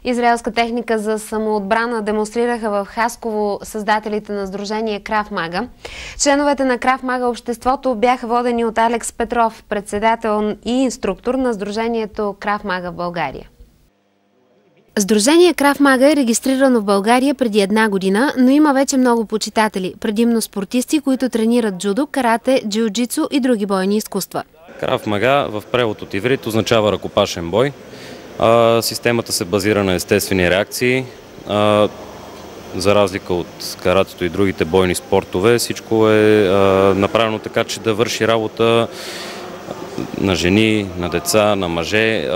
Израелска техника за самоотбрана демонстрираха в Хасково създателите на сдружение Крав Мага. Членовете на Крав Мага обществото бяха водени от Алекс Петров, председател и инструктор на сдружението Крав Мага в България. Сдружение Крав Мага е регистрирано в България преди 1 година, но има вече много почитатели, предимно спортисти, които тренират джудо, карате, джиу-джитсу и други бойни изкуства. Крав Мага в превод от иврит означава ръкопашен бой. Системата се базира на естествени реакции. За разлика от каратето и другите бойни спортове, всичко е направено така, че да върши работа на жени, на деца, на мъже.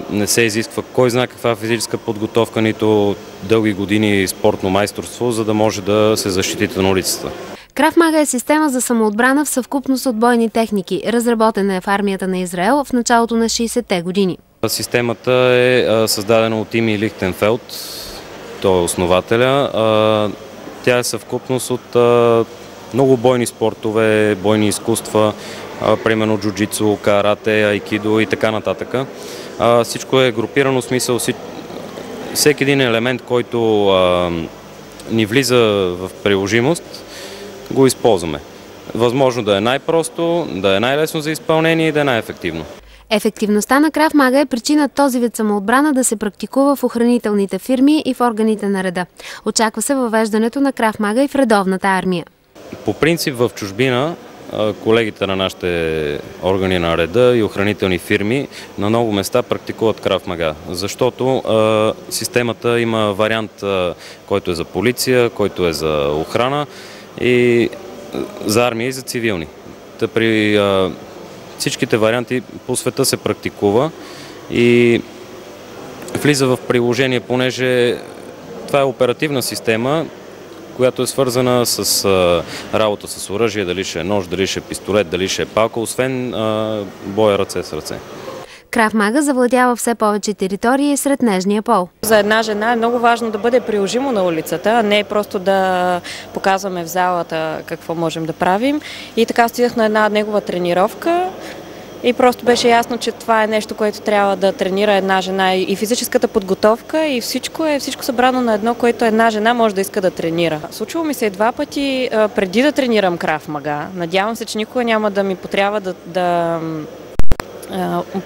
Не се изисква кой знае каква физическа подготовка, нито дълги години спортно майсторство, за да може да се защитите на улицата. Крав Мага е система за самоотбрана в съвкупност от бойни техники. Разработена е в армията на Израел в началото на 60-те години. Системата е създадена от Ими Лихтенфелд, той е основателя. Тя е съвкупност от много бойни спортове, бойни изкуства, примерно джуджицу, карате, айкидо и така нататък. Всичко е групирано в смисъл, всеки един елемент, който ни влиза в приложимост, го използваме. Възможно да е най-просто, да е най-лесно за изпълнение и да е най-ефективно. Ефективността на Крав Мага е причина този вид самоотбрана да се практикува в охранителните фирми и в органите на реда. Очаква се въвеждането на Крав Мага и в редовната армия. По принцип в чужбина колегите на нашите органи на реда и охранителни фирми на много места практикуват Крав Мага, защото системата има вариант, който е за полиция, който е за охрана и за армия и за цивилни. При всичките варианти по света се практикува и влиза в приложение, понеже това е оперативна система, която е свързана с работа с оръжие, дали ще е нож, дали ще е пистолет, дали ще е палка, освен боя ръце с ръце. Крав Мага завладява все повече територии сред нежния пол. За една жена е много важно да бъде приложимо на улицата, а не просто да показваме в залата какво можем да правим. И така стигнах на една негова тренировка и просто беше ясно, че това е нещо, което трябва да тренира една жена. И физическата подготовка, и всичко събрано на едно, което една жена може да иска да тренира. Случило ми се 2 пъти преди да тренирам Крав Мага. Надявам се, че никога няма да ми потрябва да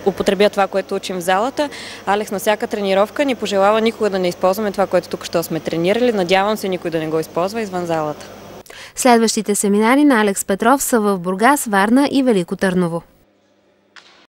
употребя това, което учим в залата. Алекс на всяка тренировка ни пожелава никога да не използваме това, което тук що сме тренирали. Надявам се никой да не го използва извън залата. Следващите семинари на Алекс Петров са в Бургас, Варна и Велико Търново.